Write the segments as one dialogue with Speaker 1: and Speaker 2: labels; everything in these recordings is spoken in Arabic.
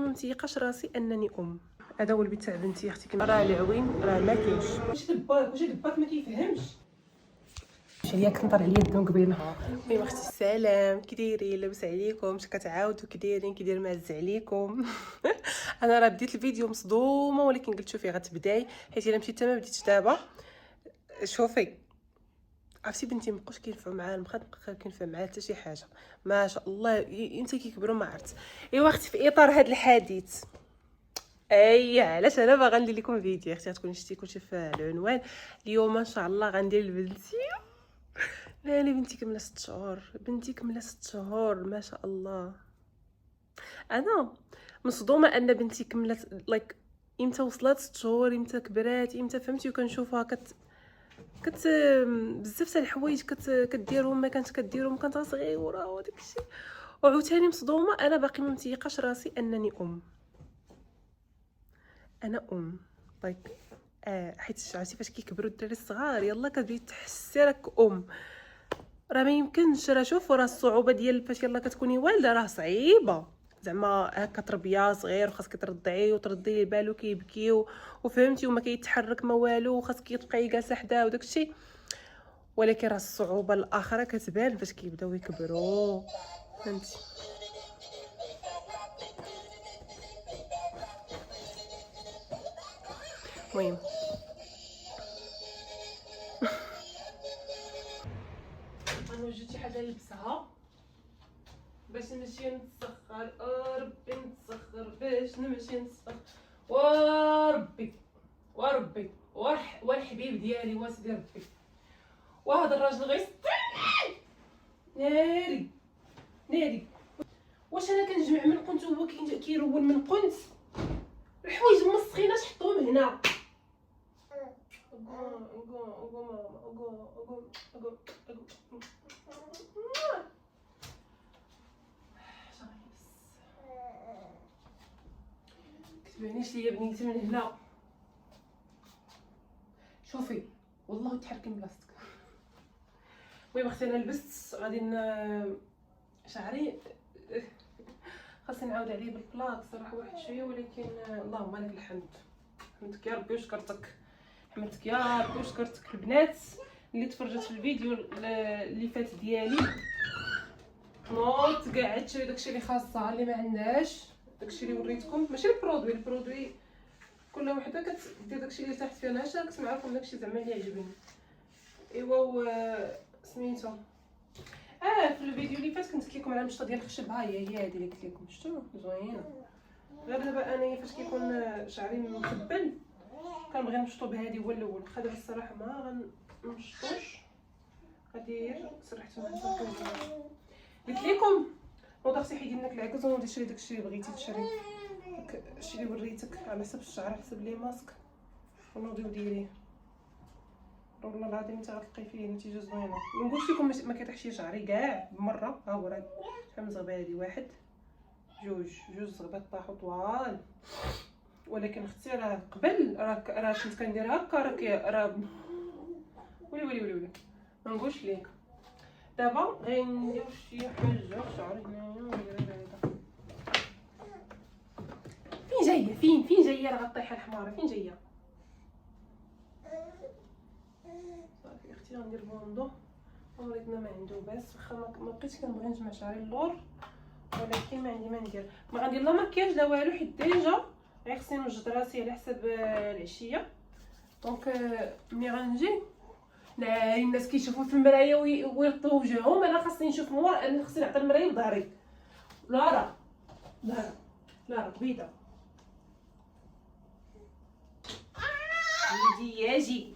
Speaker 1: ما متيقاش راسي انني هذا هو البيت تاع بنتي اختي. راه العوين راه ما كاينش. واش دباك ما كيفهمش. هي كنطر عليا الدم قبيل نهار. المهم اختي السلام كي دايرين؟ لاباس عليكم؟ اش كتعاودوا كي دايرين؟ كي داير معز عليكم؟ انا راه بديت الفيديو مصدومه، ولكن قلت شوفي غتبداي حيت الا مشيت ما بديتش دابا. شوفي عرفتي بنتي مابقاوش كينفعوا معاها المخاط، مابقاو كينفع معاها حتى شي حاجه ما شاء الله. انت كيكبروا ما عرفت. ايوا اختي في اطار هذا الحديث علاش انا باغا ندير لكم فيديو اختي، تكون شتي كلشي في العنوان. اليوم ان شاء الله غندير لبنتي. لا بنتي كمله 6 شهور، بنتي كمله 6 شهور ما شاء الله. انا مصدومه ان بنتي كملت امتى وصلت 6 شهور، امتى كبرات، امتى فهمتي. وكنشوفها كت بزاف تاع الحوايج كديرهم ما كانت كديرهم، كانت صغيره وداك الشيء. وعاوتاني مصدومه انا باقي ما متيقاش راسي انني انا حيت عرفتي فاش كيكبروا الدراري الصغار يلا كتبداي تحسي راك راه ما يمكنش. راه شوفوا راه الصعوبه ديال فاش يلا كتكوني والده راه صعيبه زعما هكا تربيه صغير، وخاصك ترضعيه وتردي ليه بالو كيبكي وفهمتي وما كيتحرك ما والو، وخاصك تبقاي جالسه حداه وداك الشيء. ولكن راه الصعوبه الاخرى كتبان فاش كيبداو يكبروا فهمتي. المهم انا وجدت شي حاجه نلبسها باش نمشي نتسخر. ربي نتسخر باش نمشي نتسخر. وربي والحبيب ديالي واسيدي ربي. وهذا الراجل غيسطيني ناري. واش انا كنجمع من قنت وهو كيرول من قنت؟ الحوايج مسخيناش حطوهم هنا. كتبانيش ليا بنيتي من هنا. شوفي والله تحركي من بلاصتك. المهم اختي انا لبست غادي شعري خاصني نعاود عليه بالبلاك صراحه واحد شويه، ولكن اللهم لك الحمد. حمدك يا ربي وشكرتك، حمدك يا ربي وشكرتك. البنات اللي تفرجت في الفيديو اللي فات ديالي نوض كاع تشري داكشي اللي خاصها اللي ما عندهاش. داكشي اللي وريتكم ماشي البرودوي كل وحده كدير داكشي اللي تحت فيها. انا شاركت معكم داكشي زعما اللي عجبني. ايوا سميتو في الفيديو اللي فات كنت قلت لكم على المشطه ديال الخشب. ها هي هذه اللي قلت لكم شفتوا زوينه. غير دابا انا فاش كيكون شعري مخبل كنبغي نمشطو بهذه هو الاول. واخا دابا الصراحه ما غنمشطوش غادير سرحت مع قلت لكم نوض اختي حيدي منك العكز ونوضي شري داكشي اللي بغيتي تشري، داكشي اللي وريتك على حسب الشعر على حسب لي ماسك ونوضي وديريه. والله العظيم انت غتلقاي فيه نتيجه زوينه. ما نقولش لكم ما كيطيحش شعري كاع بمره. ها هو راه شحال من زغبه هذه، واحد جوج زغبات طاحوا طوال. ولكن اختي راه قبل راه كنت كندير هكا راه ولي ما نقولش ليك. دابا غندير شي حاجه في شعري هنايا. فين جايه فين جايه؟ راه غطيحه الحماره. فين جايه؟ صافي اختي غندير بوندو وريتنا ما عنده باس. واخا ما بقيتش كنبغي نجمع شعري اللور، ولكن ما عندي ما ندير. ما غندير لا مكياج لا والو حيت ديجا غير خصني نوجد راسي على حساب العشيه. دونك ملي غنجي ناري الناس كيشوفوا في المرايه ويرطبوا وجههم، انا خاصني نشوف من ورا. انا خصني نعطي المرايه لظهري. لا قبيده يجي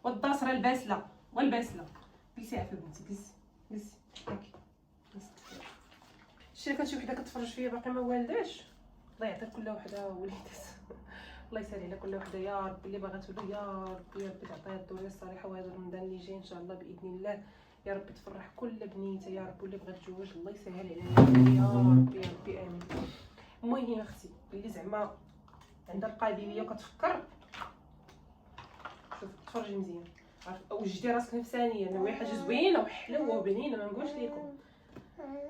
Speaker 1: والداسره الباسله والباسله. جلسي عافاك بنتي جلسي هاكي شتي. كان شي وحده كتفرج فيا باقي ما والداش. الله يعطي كل وحده وليدات. الله يسهل على كل وحده يا رب. اللي باغا تولي يا ربي تعطيها الدنيا الصالحه. وهذا رمضان اللي جاي ان شاء الله باذن الله يا رب تفرح كل بنيته يا رب. واللي بغات تزوج الله يسهل عليها يا ربي امين. المهم يا اختي اللي زعما عندها القابليه وكتفكر شوف تفرجي مزيان. وجدي راسك نفسانيا. انا حاجه زوينه وحلوه وبنينه ما نقولش لكم،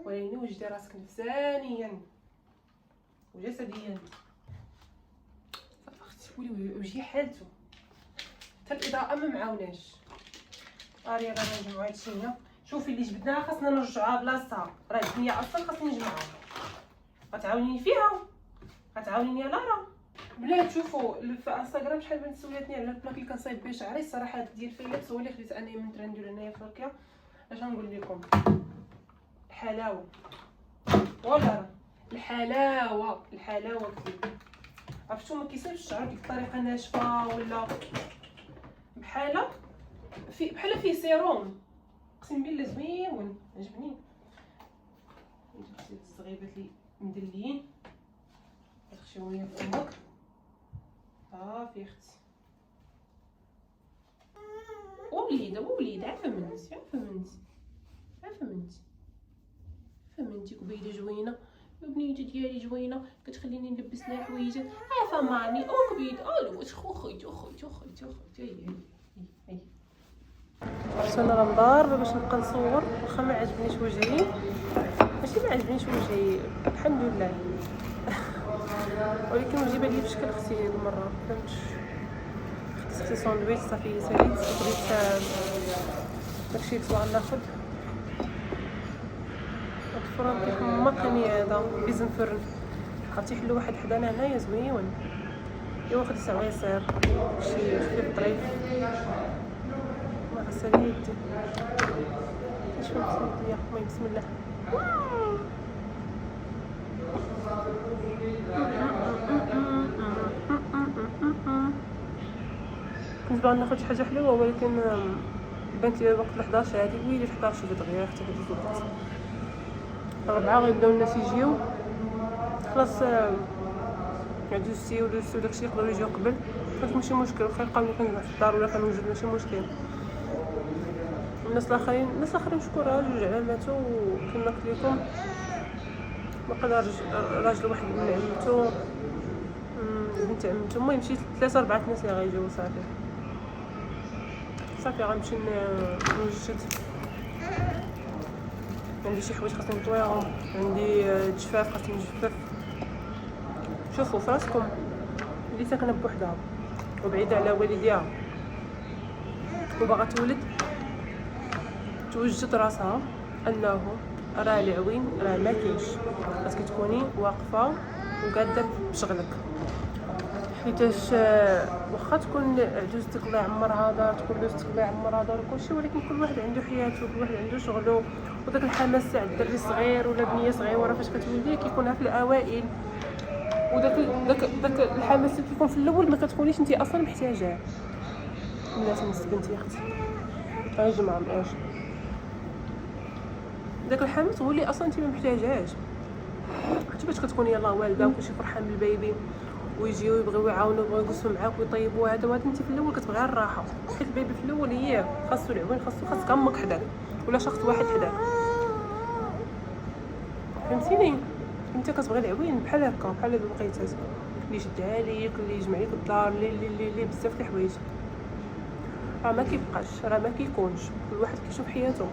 Speaker 1: ولكن وجدي راسك نفسانيا. وجسديا. صافي اختي وجهي حالته، حتى الاضاءه ما معاوناش. راه نجمعوا هادشي هنا. شوفي اللي جبدناها خاصنا نرجعوها بلاصتها، راه الدنيا اصلا خاصني نجمعها. غتعاونيني فيها؟ غتعاونيني يا لارا؟ بنات شوفوا في انستغرام شحال بنت سولاتني على البلاك اللي كنصايب بها شعري. الصراحه هاد ديال فيليبس هو اللي خديت انا من ترندول هنايا في تركيا. اش غنقول لكم، الحلاوه ولا الحلاوه كثير. عرفتوا ما كيصيبش الشعر بديك الطريقه ناشفه ولا بحال فيه سيروم. اقسم بالله زوين عجبني. جبت الصغيبات اللي مدليين تخشيويه في فمك. صافي اختي. وليده عفا منتي كبيده جوينه يا بنيتي ديالي، جوينه كتخليني نلبس لها حوايجات. عفا مامي او كبيد الوش خوخيت هي وصلنا للدار باش نبقى نصور. واخا ما عجبنيش وجهي، ماشي ما عجبنيش وجهي الحمد لله ولكن وجهي بان لي بشكل اختي هاد المره. فهمتش، خديت ساندويتش صافي ساليت. خديت داكشي اللي طلع ناخد الفرن كيف ما كان هذا بيزن فرن. عرفتي حلو واحد حدانا هنايا زوين. ايوا خديت عويصير شي الطريف ما غسل يدي. شوف يا اخويا بسم الله. كنت باغا ناخد شي حاجه حلوه ولكن بانت لي وقت 11 هادي ويلي 11 دغيا حتى بديت الوقت 4 غيبداو الناس يجيو. خلاص عدوسي ودوسي وداكشي يقدروا يجيو قبل. ماشي مشكل، واخا يلقاوني كنجمع في الدار ولا كنوجد ماشي مشكل. الناس الاخرين شكون جوج علاماتو كما قلت لكم. وقال راجل واحد من عمتو بنت عمتو. المهم شي 3 4 ناس اللي غيجيو. صافي غنمشي نوجد. عندي شي حوايج خاصني نطويهم، عندي جفاف خاصني نجفف. شوفوا فراسكم اللي ساكنه بوحدها وبعيده على والديها وباغا تولد توجد راسها انه راه العوين راه ما كاينش. خاصك تكوني واقفه وقاده بشغلك، حيتاش واخا تكون عجوزتك الله يعمرها دار، تكون دوزتك الله يعمرها دار وكلشي، ولكن كل واحد عنده حياته، كل واحد عنده شغله. وداك الحماس تاع الدري صغير ولا بنيه صغيره فاش كتولدي كيكونها في الاوائل. وداك الحماس اللي كيكون في الاول ما كتكونيش انت اصلا محتاجاه. الناس بنتي اختي يا جماعه ماش داك الحماس هو اللي اصلا انت ما محتاجاش. حتى باش كتكوني يلاه والده وكلشي فرحان بالبيبي ويجيو يبغيو يعاونوا يبغيو يجلسوا معاك ويطيبوا هذا وهذا. انت في الاول كتبغي الراحه، حيت البيبي في الاول هي خاصو العوين، خاصك امك حداك ولا شخص واحد حداك. فهمتيني؟ انت كتبغي العوين بحال هكا، بحال هاد الوقيتات اللي يشدها ليك، اللي يجمع لك الدار، اللي بزاف د الحوايج. راه ما كيبقاش، راه ما كيكونش. كل واحد كيشوف حياته.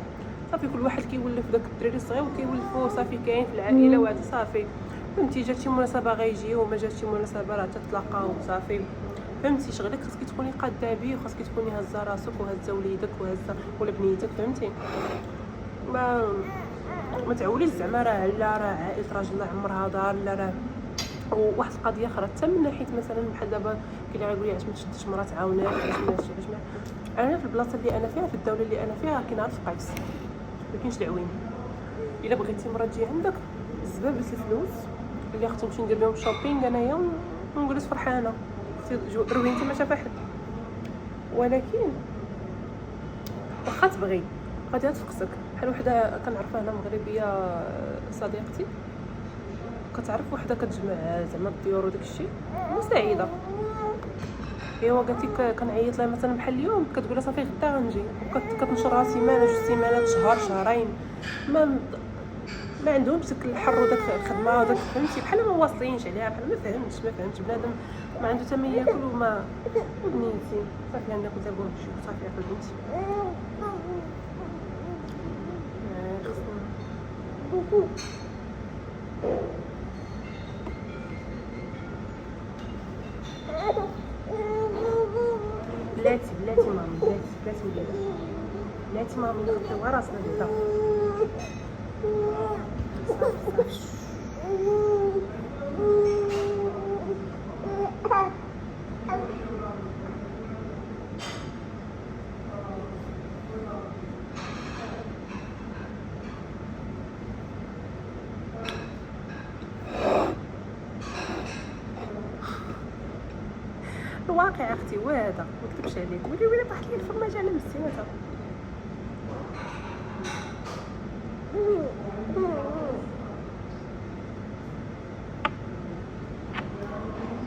Speaker 1: صافي كل واحد كيولف داك الدراري الصغير وكيولفو. صافي كاين في العائله وهذا صافي. فهمتي؟ جات شي مناسبه غيجيو، وما جات شي مناسبه راه تتلاقاو صافي. فهمتي؟ شغلك خاصك تكوني قاده بيه، وخاصك تكوني هازه راسك وهازه وليدك وهازه ولا بنيتك. فهمتي؟ ما تعوليش زعما راه عائله راجل الله يعمرها دار. لا راه وواحد القضيه اخرى حتى من ناحيه مثلا بحال دابا كاين اللي غايقول لي علاش ما تشدش مرا تعاونات، علاش ما انا في البلاصه اللي انا فيها، في الدوله اللي انا فيها كاين غير فقايس، ما كاينش العوين. الا بغيتي مرا تجي عندك زبابه الفلوس اللي خصني نمشي ندير بهم شوبينغ انايا ونجلس فرحانه روينتي ما شافها حد. ولكن واخا تبغي غادي تفقسك. بحال وحده كنعرفها هنا مغربيه صديقتي، كتعرف وحده كتجمع زعما الطيور وداك الشيء مساعده. ايوا قالت لي كنعيط لها مثلا بحال اليوم كتقول لها صافي غدا غنجي، وكتنشرها سيمانه جوج سيمانات شهر شهرين. ما عندهمش داك الحر وداك الخدمه وداك. فهمتي؟ بحال ما واصلينش عليها، بحال ما فهمتش بنادم ما عنده حتى ما ياكل وما بنيتي. صافي عندك ناكل تاكل شي صافي ياكل بنتي. بلاتي مامي، بلاتي وليدة، بلاتي مامي، نخبيوها راسنا بعدا. صافي. الواقع اختي هو هذا، ما نكذبش عليك. ويلي طاحت لي الفرماج على مستيناتها.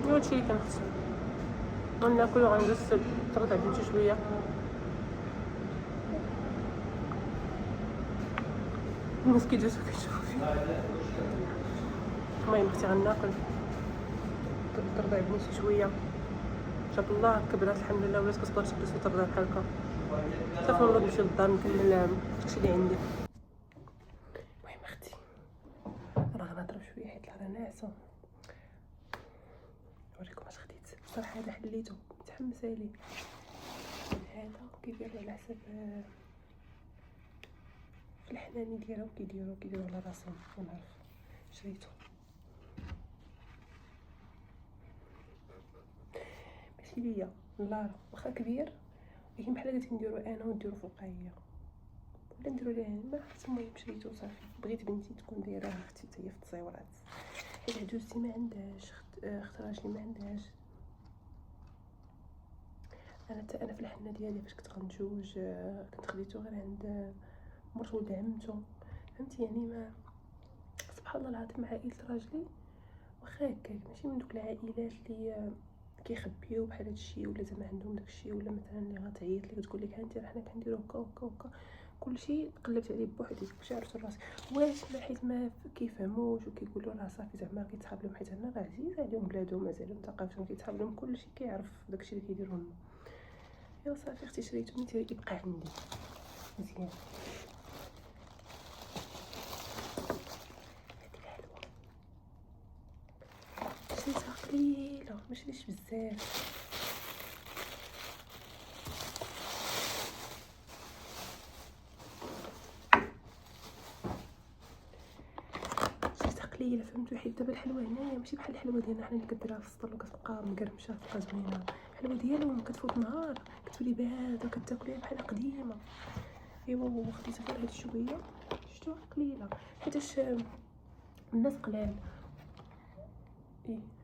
Speaker 1: هادشي اللي كنخص غناكل وغندوز ترضع بنتي شويه. الناس كيدوزو كيشوفوا. المهم اختي غناكل ترضع بنتي شويه. شاف الله كبرات الحمد لله، ولات كتقدر تجلس وترضع بحال هكا. صافي نوض نمشي للدار نكمل داكشي اللي عندي. المهم اختي راه غنهضر شويه حيت راه ناعسه. نوريكم اش خديت. بصراحه هذا حليته متحمسه ليه. هذا كيديروا على حساب في الحناني ديالهم، كيديروا على راسهم. ونعرف شريته ماشي ليا لا، واخا كبير ولكن بحال قلت نديرو انا ونديرو فوقايا ولا نديرو ليه ما عرفت. المهم شريتو صافي. بغيت بنتي تكون دايره اختي حتى هي في التصاورات، حيت عجوزتي ما عندهاش، اخت راجلي ما عندهاش. انا في الحنه ديالي فاش كنت غنتزوج كنت خديتو غير عند مرت ولد عمتو، فهمتي يعني. ما سبحان الله العظيم عائله راجلي واخا هكاك ماشي من دوك العائلات اللي كيخبيو بحال هادشي، ولا زعما عندهم داكشي، ولا مثلا اللي غتعيط لك تقول لك هانتي راه حنا كنديرو هكا وهكا وهكا. كلشي قلبت عليه بوحدي، كلشي عرفتو راسي. واش ما حيت ما كيفهموش وكيقولوا راه صافي زعما كيتحاب لهم، حيت انا راه عزيز عليهم بلادهم، مازالهم ثقافتهم كيتحاب لهم، كلشي كيعرف داكشي اللي كيديروا هما. ايوا صافي اختي شريتو نتي يبقى عندي مزيان. شريتها قليله ما شريتش بزاف. قليله فهمتوا. حيت دابا الحلوه هنايا ماشي بحال الحلوه ديالنا حنا اللي كديرها في السطل وكتبقى مقرمشه تبقى زوينه. الحلوه ديالهم كتفوت نهار كتولي بارده وكتاكليها بحال قديمه. ايوا خديتها غير هاد شويه، شفتوها قليله حيتاش الناس قلال.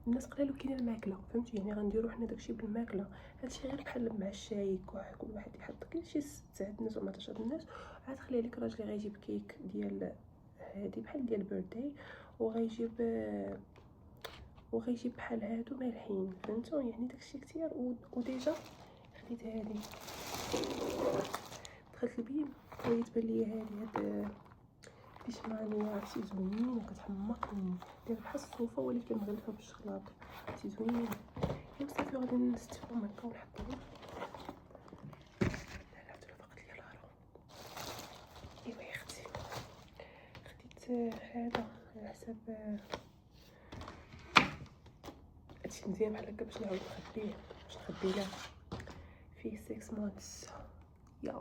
Speaker 1: الناس قلال وكاينه الماكله فهمتي. يعني غنديرو حنا داكشي بالماكله. هادشي غير بحال مع الشاي كل واحد يحط كاين شي 9 الناس ولا 10 الناس. عاد خلي لك راجلي غيجيب كيك ديال هادي بحال ديال بيرثداي، وغيجيب بحال هادو مالحين فهمتوا. يعني داكشي كثير. وديجا خديت هادي، دخلت البيم بغيت تبان ليا هاد بيشمانيه عرفتي زوينه كتحمقني، دايره بحال الصوفه ولكن مغلفه بالشكلاط عرفتي زوينه. ايوا صافي غادي نستفهم هكا ونحطهم. لا فقط ليا الهرم. ايوا يا اختي خديت هذا على حساب هادشي مزيان بحال هكا باش نعاود نخبيه، باش نخبي له فيه 6 مونثs. يا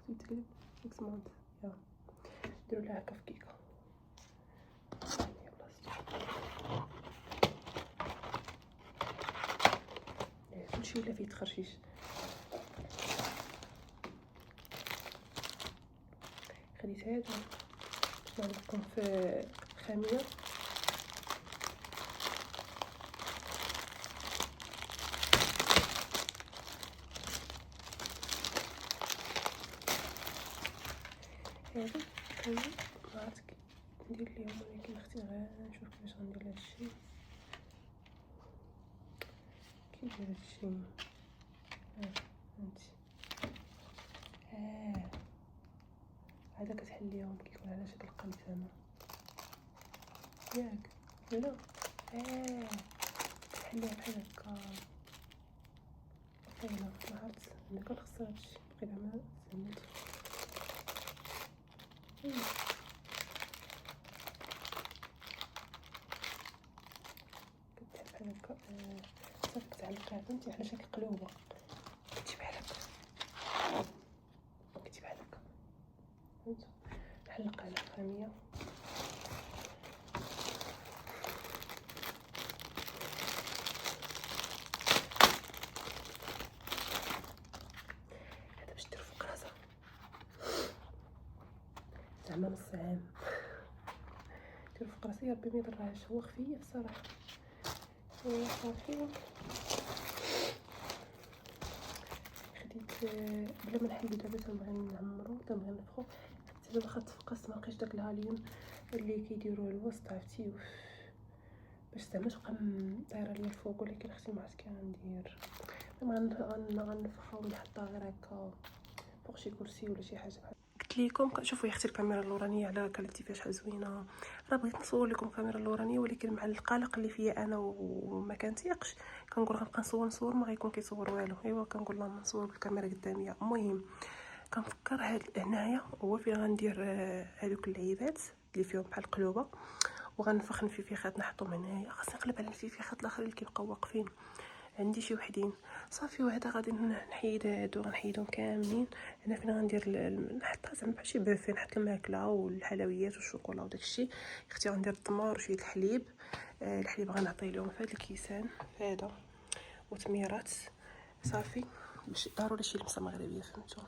Speaker 1: زيد 6 مونثs يا نديرو لها هكا في كيكه. كلشي ولا فيه تخرشيش. خديت هادو باش نعلقهم في خاميه. هادو كامل معرفت ندير ليهم، ولكن اختي غنشوف كيفاش غندير هادشي. كيدير هادشي فهمتي. هذا كتحليهم كيكون على شكل قلب زعما ياك ولا كتحليها بحال هكا. طيله ما عرفت عندك الخص هادشي بقيت عامله زعما كتحل بحال هكا. صافي كتعلقيها فهمتي على شكل قلوبه. زعما نص عام. ديرو في راسي ربي ما يضرهاش، هو خفيف الصراحه. صافي خديت بلا ما نحلو دابا تنبغي نعمرو تنبغي نفخو، حتى دابا خا تفقس ما لقيتش داك الهاليوم اللي كيديروه الوسط عرفتي، باش زعما تبقى دايره ليا الفوق، ولكن اختي ما عرفت كندير. غنفخها ونحطها غير هكا فوق شي كرسي ولا شي حاجه بحال. قلت لكم شوفوا يا اختي الكاميرا اللورانيه على كالتي فيها شحال زوينه. راه بغيت نصور لكم الكاميرا اللورانيه، ولكن مع القلق اللي فيا انا وما كنتيقش كنقول غنبقى نصور ما غيكون كيصور والو. ايوا كنقول لهم نصور بالكاميرا قدامي. المهم كنفكر هاد هنايا هو فين غندير هذوك اللعيبات اللي فيهم بحال القلوبه، وغنفخ الفيفيخات نحطهم هنايا. خاصني نقلب على الفيفيخات الاخرين اللي كيبقاو واقفين، عندي شي وحدين صافي. وهذا غادي نحيد هادو، غنحيدهم كاملين. هنا فين غندير نحطها زعما بحال شي بوفي، نحط الماكله والحلويات والشوكولا وداكشي. اختي غندير التمر وشويه الحليب. الحليب غنعطي لهم في هذا الكيسان هذا، وتميرات صافي، باش ضروري شي لمسه مغربيه فهمتوا.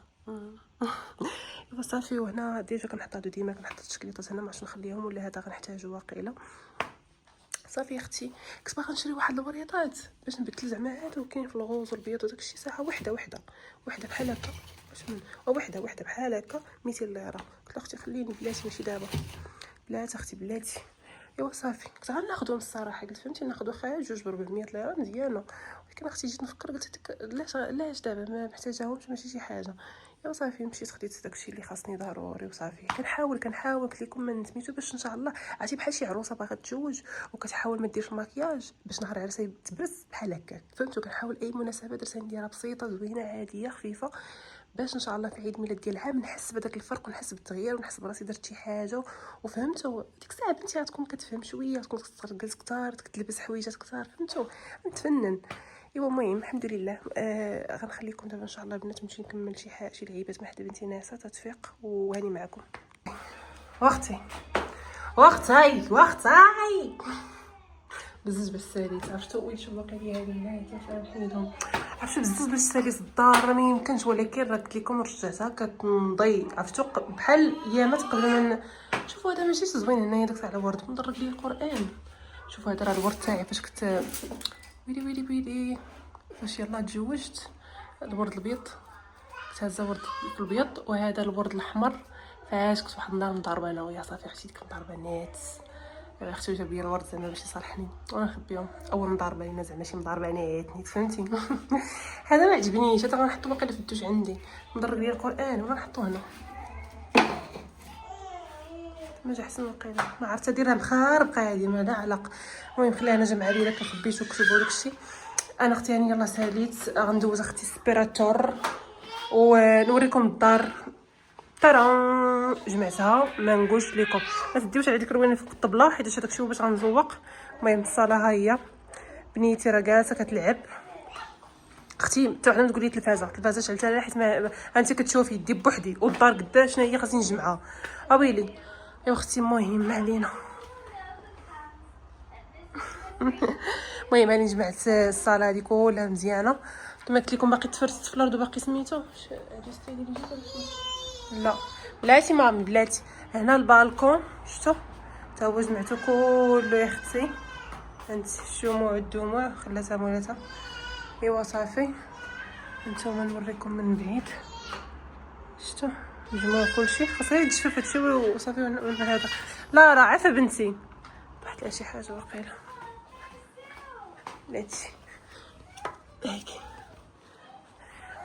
Speaker 1: ايوا صافي. وهنا ديجا كنحط هادو، ديما كنحط التشكيلات هنا، ما عرفتش نخليهم ولا هذا غنحتاجو واقيلا. صافي اختي كنت باغا نشري واحد الوريطات باش نبدل زعما هادو كاين في الغوز والبيض وداكشي. ساعه وحده بحال هكا، باش وحده بحال هكا 200 ليره. قلت اختي خليني بلاتي ماشي دابا، بلاتي اختي بلاتي. ايوا صافي كنت غناخذهم الصراحه، قلت فهمتي ناخذ واخا جوج ب 400 ليره مزيانه، ولكن اختي جيت نفكر قلت علاش دابا ما محتاجاهمش ماشي شي حاجه. ايوا صافي مشيت خديت داكشي اللي خاصني ضروري وصافي. كنحاول قلت لكم ما نسميتو باش ان شاء الله عرفتي بحال شي عروسه باغا تتزوج وكتحاول ما ديرش المكياج باش نهار عرسها تبرز بحال هكاك فهمتوا. كنحاول اي مناسبه درتها نديرها بسيطه زوينه عاديه خفيفه، باش ان شاء الله في عيد ميلاد ديال العام نحس بداك الفرق ونحس بالتغيير ونحس براسي درت شي حاجه. وفهمتوا ديك الساعه بنتي غتكون كتفهم شويه، تكون كترقص كثار، كتلبس حويجات كثار فهمتوا، نتفنن. ايوا المهم الحمد لله. غنخليكم دابا ان شاء الله البنات نمشي نكمل شي لعيبات مع حدا بنتي ناسه تتفيق، وهاني معكم. وقتي بزز بالساليت عرفتوا. وي شوفوا باقي لي هذه النايته فنحيدهم. عرفتوا بزز بالساليت الدار ما يمكنش، ولكن راه قلت لكم رجعتها كتنضي عرفتوا بحال ايامات قبل ما شوفوا. هذا ماشي زوين هنايا داك تاع الورد مضرب لي القران. شوفوا هذا راه الورد تاعي فاش كنت ويلي فاش يلاه تزوجت. الورد الابيض كنت هازه ورد الابيض، وهذا الورد الاحمر فاش كنت واحد النهار مضاربه انا ويا صافي اختي ديك المضاربه نيت. اختي جاب لي الورد زعما باش يصالحني وانا نخبيهم. اول مضاربه لينا زعما شي مضاربه نيت فهمتي. هذا ما عجبنيش، هذا غنحطو باقي في الدوش عندي مضرب لي القران ولا نحطو هنا ما جا حسن وقيله. ما عرفت نديرها مخاربقه هذه ما لها علاقه. المهم خليها انا جمع لي لك خبيت وكتب وداكشي. انا اختي هاني يلاه ساليت غندوز اختي سبيراتور ونوريكم الدار. طران جمعتها ما نقولش لكم ما تديوش على ديك الروينه فوق الطبله حيت هذاك الشيء باش غنزوق. المهم الصاله ها هي بنيتي راه جالسه كتلعب. اختي تعلم تقول لي التلفازه شعلتها حيت ما انت كتشوفي يدي بوحدي والدار قدا شنو هي خاصني نجمعها اويلي. يا اختي المهم ما علينا. المهم انا جمعت الصاله هذه كلها مزيانه كما قلت لكم. باقي تفرست في الارض وباقي سميتو لا بلاتي مامي بلاتي. هنا البالكون شفتوا تا هو جمعتو كله يا اختي. انت الشموع الدموع خلاتها مولاتها. ايوا صافي نتوما نوريكم من بعيد شفتوا مجموع كلشي. خاصها يتجفف هادشي وصافي. هذا لا راه عافا بنتي طاحت لها شي حاجه واقيلا بلاتي هيك.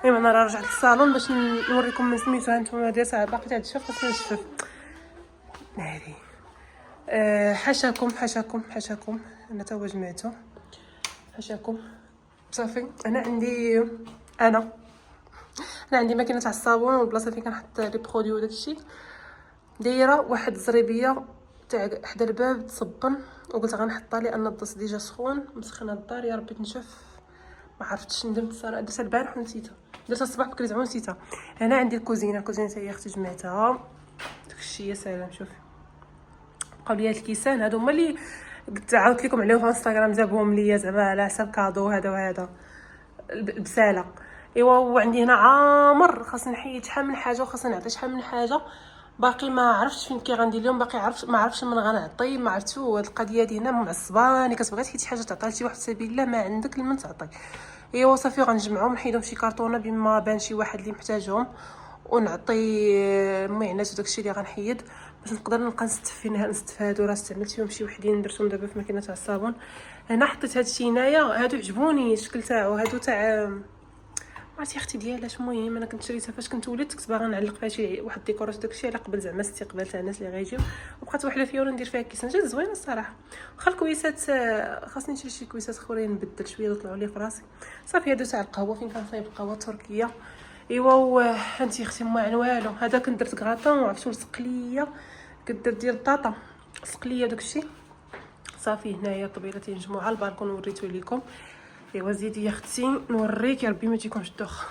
Speaker 1: المهم انا راه رجعت للصالون باش نوريكم من سميتو. هانتوما دايره باقي تتجفف خاصني نجفف هذه. حاشاكم انا تا هو جمعته حاشاكم صافي. انا عندي ماكينه تاع الصابون والبلاصه فين كنحط لي برودوي وداكشي دايره واحد الزريبيه تاع حدا الباب تصبن، وقلت غنحطها لان الضص ديجا سخون مسخنه الدار. يا ربي تنشف ما عرفتش ندمت الصراحه. درتها البارح ونسيتها، درتها الصباح بكري زعما نسيتها. هنا عندي الكوزينه حتى هي اختي جمعتها داكشي. يا سلام شوفي بقاو لي الكيسان هادو هما اللي قلت عاودت لكم عليهم في انستغرام جابوهم ليا زعما على حساب كادو هذا وهذا بساله. ايوا وعندي هنا عامر خاصني نحيد شحال من حاجه وخاصني نعطي شحال من حاجه. باقي ما عرفتش فين كي غندير اليوم، باقي ما عرفتش من غنعطي، ما عرفتو. هاد القضيه دي هنا معصباني، كتبغي شي حاجه تعطيها لشي واحد في سبيل الله ما عندك لمن تعطي. ايوا صافي غنجمعهم نحيدهم شي كرتونه بما بان شي واحد اللي محتاجهم ونعطي المعينات وداكشي اللي غنحيد باش نقدر نبقى نستفادو. راه استعملت فيهم شي وحدين درتهم دابا في ماكينه تاع الصابون. هنا حطيت هادشي هنايا، هادو عجبوني الشكل تاعو، هادو تاع عرفتي اختي ديالاش. المهم انا كنت شريتها فاش كنت ولدت، كنت باغا نعلق فيها شي واحد ديكورات داكشي على قبل زعما الاستقبال تاع الناس اللي غيجيو، وبقات وحله فيها ولا ندير فيها كيسان. جات زوينه الصراحه. واخا الكويسات خاصني نشري شي كويسات اخرين نبدل شويه طلعوا لي في راسي. صافي هادو تاع القهوه فين كنصايب القهوه التركيه. ايوا انتي اختي ما عن والو. هذا كنت درت كراطون وعرفتو السقليه، كنت درت ديال البطاطا سقليه داكشي. صافي هنايا طبيلتي نجمو على البالكون وريتو ليكم. ايوا زيدي يا اختي نوريك، يا ربي ما تجيكمش الدوخ.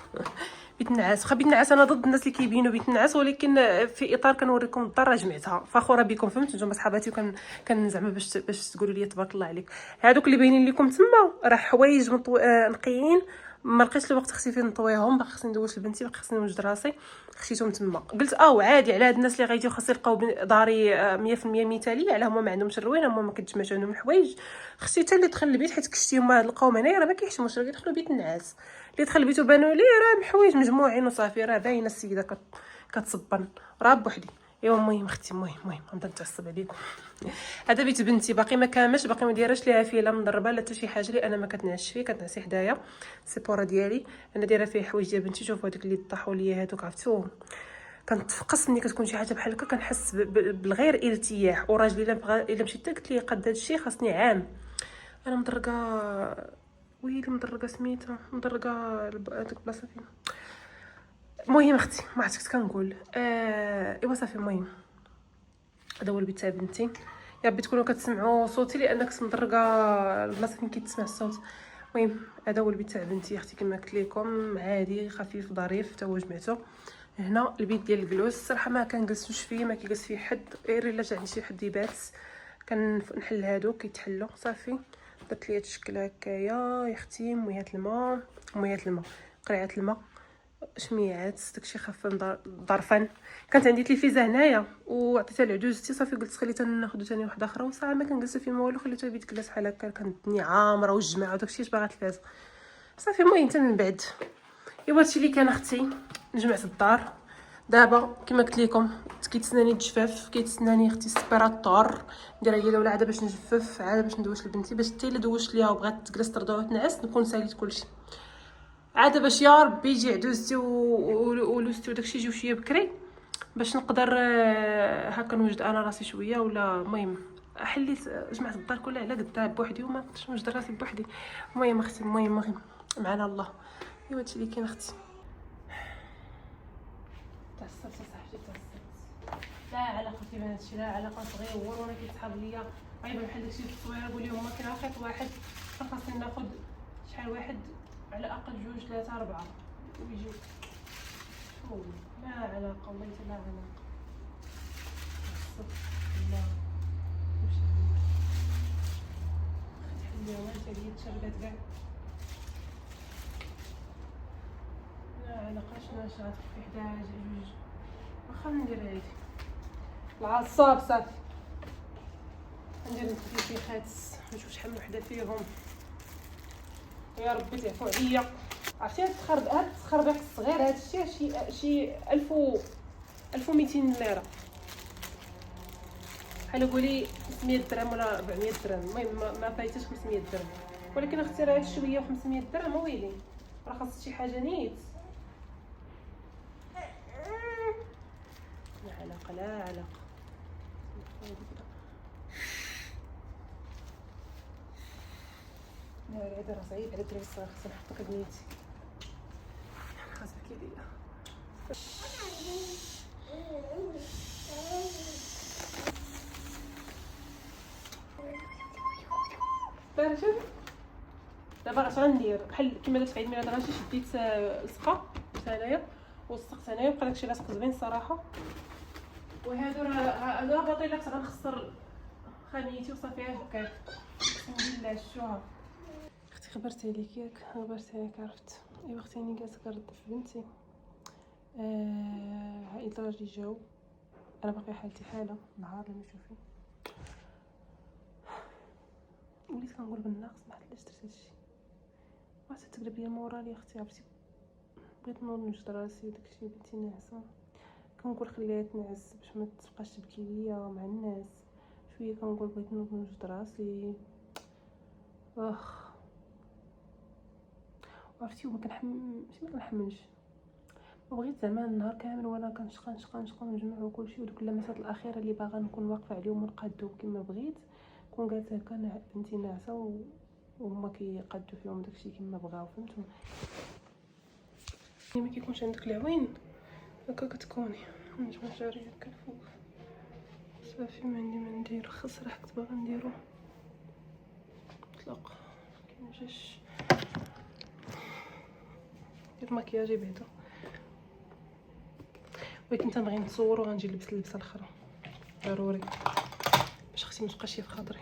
Speaker 1: بيت النعاس، واخا بيت النعاس انا ضد الناس اللي كيبينوا بيت النعاس، ولكن في اطار كنوريكم الدار. جمعتها فخوره بكم، فهمت نتوما صحاباتي، كان زعما باش تقولوا لي تبارك الله عليك. هادوك اللي باينين لكم تما راه حوايج نقيين، ما لقيتش الوقت خصني فين نطويهم، باقي خصني ندوش لبنتي، باقي خصني نوجد راسي. خشيتهم تما قلت عادي على هاد الناس اللي غيجيو خاص يلقاو داري 100% مثاليه، على هما ما عندهمش الروينه، هما ما كتجمعش عندهم الحوايج. خصني حتى اللي دخل البيت حيت كشتيهم لقاوهم هنايا راه ما كيحشموش، راه كيدخلوا بيت النعاس. اللي دخل البيت وبانوا ليه راه الحوايج مجموعين وصافي، راه باينه السيده كتصبن راه بوحدي. ايوا المهم اختي، المهم غنبدا نتعصب عليكم. هذا بيت بنتي باقي ما كاملش، باقي ما دايراش ليها فيله مضربه لا حتى شي حاجه، لي انا ما كتنعش فيه، كتنعسي حدايا. سيبورا ديالي انا دايره فيه حوايج ديال بنتي. شوفوا هذوك اللي طاحوا ليا هذوك، عرفتو كنتفقس ملي كتكون شي حاجه بحال هكا، كنحس بالغير ارتياح. وراجلي الا مشيت قلت ليه قد هادشي خاصني عام. انا مدرقه ويلي، مدرقه سميتها، مدرقه هذيك البلاصه فين. المهم اختي ما عرفتش كنت كنقول ايوا صافي. المهم هذا هو البيت تاع بنتي. يا ربي تكونوا كتسمعوا صوتي لان كنت مدرقه البلاصه فين كيتسمع الصوت. المهم هذا هو البيت تاع بنتي اختي، كما قلت لكم عادي خفيف ظريف حتى هو جمعته. هنا البيت ديال الجلوس، الصراحه ما كنجلسوش فيه، ما كيجلس فيه حد غير الا جا عندي شي حد يبات. كنحل هادو كيتحلوا صافي. درت لي هاد الشكل هكايا يا اختي. ميات الماء قرعه الماء، شميعات داكشي خفن ظرفا. كانت عندي تلفزه هنايا وعطيتها لعجوزتي صافي، قلت خليتها ناخذ ثاني واحده اخرى، وصراحه ما كنجلس فيه ما والو، خليته بيت جلس بحال هكا. كانت الدنيا عامره والجماعه وداكشي اش باغا تلفاز صافي. المهم حتى من بعد ايوا هادشي اللي كان اختي. جمعت الدار دابا كما قلت لكم، كيتسناني الجفاف، كيتسناني اختي السبيراتور ندير عليا ولا عاده باش نجفف، عاده باش ندوش لبنتي، باش حتى الا دوشت ليها وبغات تجلس ترضع وتنعس نكون ساليت كلشي. عاده باش يا ربي يجي عدوزتي ولوستي وداكشي يجيو شويه بكري باش نقدر هكا نوجد انا راسي شويه ولا. المهم حليت جمعت الدار كلها على قدها بوحدي وما قدرتش نوجد راسي بوحدي. المهم اختي، المهم معنا الله. ايوا هادشي اللي كاين اختي. تعصبت صاحبتي، تعصبت. لا علاقه كيما هادشي، لا علاقه صغير وانا كيتحاب ليا غير بحال داكشي في التصويره. قول لهم ما كاين خيط واحد، خاصني ناخذ شحال واحد على الاقل 2 3 4 ويجيو. لا علاقه والله لا علاقه. لا واش خلي والله حتى هي تشربات كاع. لا علاقه شنو شات في 11 2 واخا ندير هادي العصاب صافي. ندير في خاتس نشوف شحال من وحده فيهم. يا ربي تعفو عليا. عرفتي هاد التخربيق الصغير هاد الشيء شي 1200 ليره، بحال قولي 500 درهم ولا 400 درهم. المهم ما فايتش 500 درهم، ولكن اختي راه شويه و500 درهم ويلي، راه خاص شي حاجه نيت. لا علاقه لا علاقه. لا هذا راه صعيب على الدراري الصغار، خصنا نحطو كدنيتي خاصك كيدير. شوفي دابا اش غندير بحال كيما درت في عيد ميلاد راسي، شديت لصقه هنايا وصقت هنايا وبقى داكشي لاصق زوين الصراحه. وهادو راه باطيلات غنخسر خميتي وصافي هكاك. بسم الله شوها اختي. خبرت عليك ياك، خبرت عليك عرفت. ايوا اختي راني جالسه كنرد في بنتي. عائله راجلي جاو انا باقي حالتي حاله نهار اللي نشوفي وليت كنقول بالناقص ما علاش درت هادشي واش تقلب ليا مورالي اختي عرفتي بغيت نوض نوجد راسي وداكشي بنتي ناعسه كنقول خليها تنعس باش ما تبقاش تبكي ليا مع الناس شويه كنقول بغيت نوض نوجد راسي عرفتي وما ماشي ما كنحملش بغيت زعما النهار كامل وانا كنشقى ونجمع وكلشي ودوك اللمسات الاخيره اللي باغا نكون واقفه عليهم ونقادو كما بغيت كون جالسه هكا بنتي ناعسه وهما كيقادو فيهم داكشي كما بغاو فهمتوا ما كيكونش عندك العوين هكا كتكوني نجمع شعري هكا الفوق صافي ما عندي ما ندير خاص راه كنت باغا نديرو اطلق كينجيش دير مكياجي بعدا ولكن تنبغي نتصور وغنجي نلبس اللبسه الاخرى ضروري باش اختي ما تبقاش في خاطري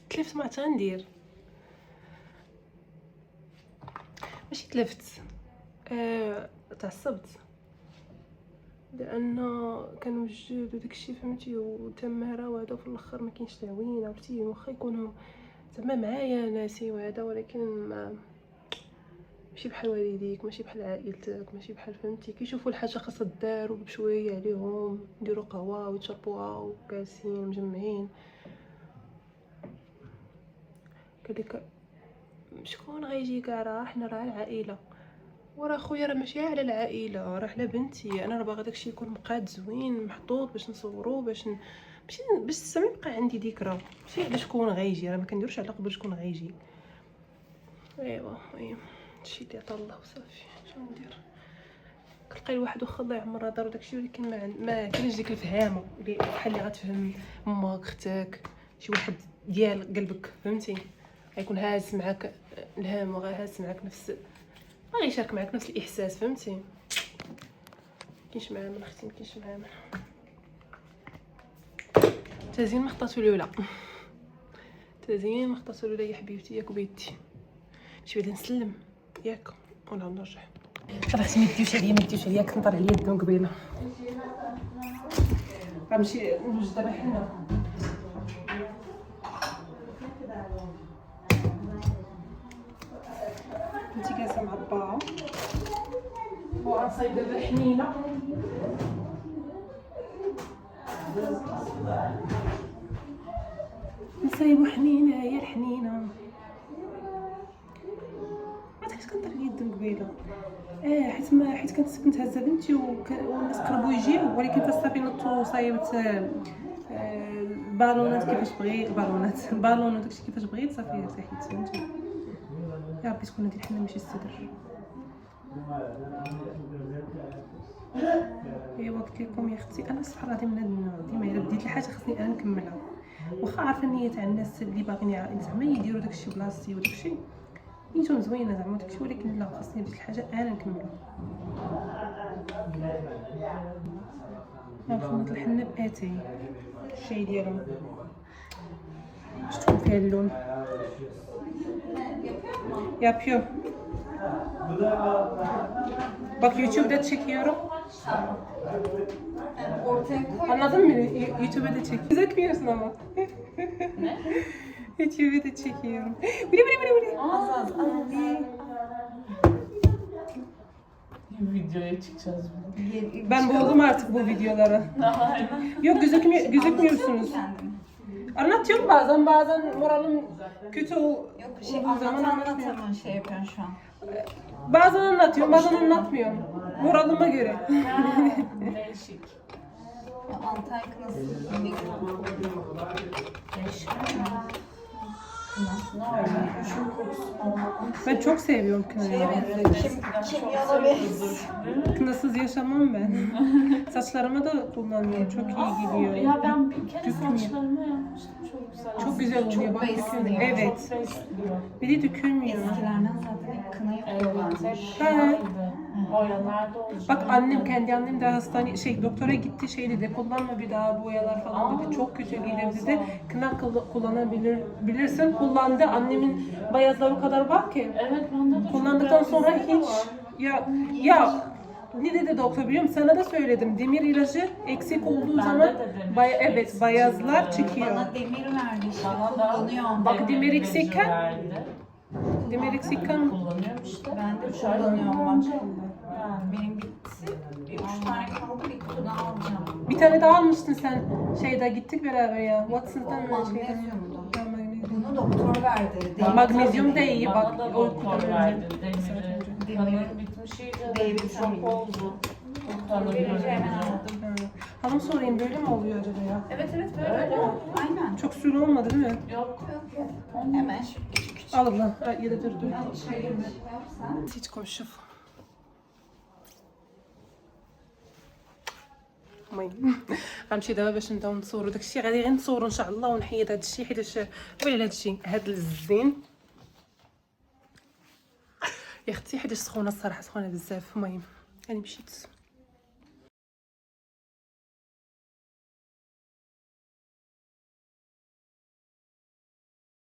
Speaker 1: تلفت ما غندير ماشي تلفت تعصبت لان كانوا الجود وداكشي فهمتي وتماره وهذا في الاخر ما كاينش تعوين عرفتي واخا يكونوا زعما معايا ناسي وهذا ولكن ما ماشي بحال والديك ماشي بحال عائلتك ماشي بحال فهمتي كيشوفوا الحاجه خاصها دار وبشويه عليهم نديروا قهوه ويتشربوها وكاسين مجمعين كذلك شكون غيجي كاع راه حنا راه العائله وراه خويا راه ماشي على العائله راه على بنتي انا راه باغا داكشي يكون مقاد زوين محطوط باش نصورو باش السما يبقى عندي ذكرى ماشي على شكون غيجي راه ما كنديروش على قبل شكون غيجي ايوا هادشي اللي عطا الله وصافي شنو ندير كتلقاي الواحد واخا الله يعمر دار داكشي ولكن ما كاينش ديك الفهامه اللي بحال اللي غتفهم امك اختك شي واحد ديال قلبك فهمتي غيكون هاز معاك الهام وغاهز معاك نفس باغي يشارك معاك نفس الاحساس فهمتي مكاينش معامل اختي مكاينش معامل تزيين ما خطاتو الاولى تزيين ما خطاتو الاولى يا حبيبتي ياك وبيتي شي بعدا نسلم ياك ونعاود نرجع اختي ما ديوش عليا كنطر عليا الدم قبيله غنمشي نوجد دابا حنا كنتي جالسه مع با وغنصايب دابا حنينه نصايبو حنينه يا الحنينه علاش كنطر لي الدم قبيله حيت كنت هازه بنتي والناس قربوا يجيو ولكن تصافي نطو صايبت البالونات كيفاش بغيت البالون وداكشي كيفاش بغيت صافي ارتحيت فهمتي يا ربي تكون هادي الحنه ماشي الصدر ايوا قلت لكم يا اختي انا سبحان الله من هاد النوع ديما الا بديت الحاجه خصني انا نكملها واخا عارفه النيه تاع الناس اللي باغيين زعما يديروا داكشي بلاصتي وداكشي نيتهم زوينه زعما داكشي ولكن لا خاصني بديت الحاجه انا نكملها ناخذ الحنه باتاي الشاي ديالهم شفتوا فيها اللون يا بيو bak YouTube'da çekiyorum. Anladın mı? YouTube'da çekiyorum. Gözükmüyorsun ama.
Speaker 2: Ne?
Speaker 1: YouTube'da çekiyorum. Bili.
Speaker 2: Az. Videoya çıkacağız.
Speaker 1: Ben boğuldum artık bu videolara. Yok gözükmüyorsunuz. Anlatıyorum bazen moralim kötü
Speaker 3: Yok
Speaker 1: olduğu zaman anlatmıyorum.
Speaker 3: anlatamam şey yapıyorsun şu an.
Speaker 1: Bazen anlatıyorum, bazen anlatmıyorum. Moralime göre.
Speaker 2: Değişik.
Speaker 3: Antalya kınası.
Speaker 2: Değişik. Kınası ne var? Şu kokusu.
Speaker 1: Ben çok seviyorum kınayı.
Speaker 3: Kimyona benziyor.
Speaker 1: Kınasız yaşamam ben. Saçlarıma da kullanıyorum. Çok iyi gidiyor.
Speaker 2: Ya ben bir kere
Speaker 1: Dökülmüyor.
Speaker 2: saçlarımı yapmıştım. Çok güzel.
Speaker 1: Çok güzel oluyor. Bak
Speaker 3: besliyor.
Speaker 1: evet.
Speaker 2: Çok besliyor.
Speaker 1: Bir de dökülmüyor.
Speaker 3: Eskilerden zaten hep kına yapıyorlarmış.
Speaker 2: Evet. Boyalarda olacak.
Speaker 1: Bak kendi annem de doktora gitti şey dedi kullanma bir daha boyalar falan dedi. Çok kötü gelir dedi. Kına kullanabilirsin. Kullandı. Annemin beyazları o kadar var ki.
Speaker 2: Evet ben de
Speaker 1: Kullandıktan sonra hiç ya ne dedi doktor biliyor musun? Sana da söyledim. Demir ilacı eksik olduğu
Speaker 2: Bende
Speaker 1: zaman
Speaker 2: de demir
Speaker 1: evet
Speaker 2: eksik
Speaker 1: bayazlar
Speaker 2: çıktı.
Speaker 1: çıkıyor.
Speaker 3: Bana demir verdi işte.
Speaker 2: Bana da
Speaker 3: Kullanıyorum.
Speaker 1: Bak, demir
Speaker 2: ilacı
Speaker 1: eksikken-
Speaker 2: verdi.
Speaker 1: Demir eksikken
Speaker 2: Kullanıyorum işte.
Speaker 3: Ben de
Speaker 2: 3 aydır
Speaker 3: kullanıyorum bak.
Speaker 2: kullanacağım. Yani.
Speaker 3: Benim bitti. 3 tane kaldı, bir kutu daha alacağım.
Speaker 1: bir tane daha almıştın sen. Şeyde gittik beraber ya. Watson's'tan
Speaker 3: O magnezyumdu.
Speaker 1: Ha, magnezyum.
Speaker 3: Bunu doktor verdi.
Speaker 2: Bana
Speaker 1: Magnezyum
Speaker 2: da-
Speaker 1: da iyi,
Speaker 2: bana
Speaker 1: bak,
Speaker 2: da
Speaker 1: o
Speaker 2: doktor
Speaker 1: kadar
Speaker 2: verdi
Speaker 1: önce.
Speaker 2: demiri. Kanım bitmiş iyice.
Speaker 3: D
Speaker 2: Çok
Speaker 3: vitamini.
Speaker 2: oldu. Kanım
Speaker 3: Verici hemen
Speaker 2: görünce.
Speaker 3: aldım.
Speaker 1: Ha. Hanım sorayım böyle mi oluyor acaba ya?
Speaker 3: Evet evet
Speaker 2: Öyle mi?
Speaker 3: Aynen.
Speaker 1: Çok sürü olmadı değil mi?
Speaker 2: Yok.
Speaker 3: Hemen şu küçük küçük.
Speaker 1: Al abla. Ha, ya da dur.
Speaker 3: Şöyle bir şey yapsan.
Speaker 1: تيجيكم شوفوا المهم غنمشي دابا باش نبداو نصوروا داكشي غادي غير نصوروا ان شاء الله ونحيد هادشي حيتاش ويلي هادشي هاد الزين يا اختي حيتاش سخونه الصراحه سخونه بزاف المهم انا مشيت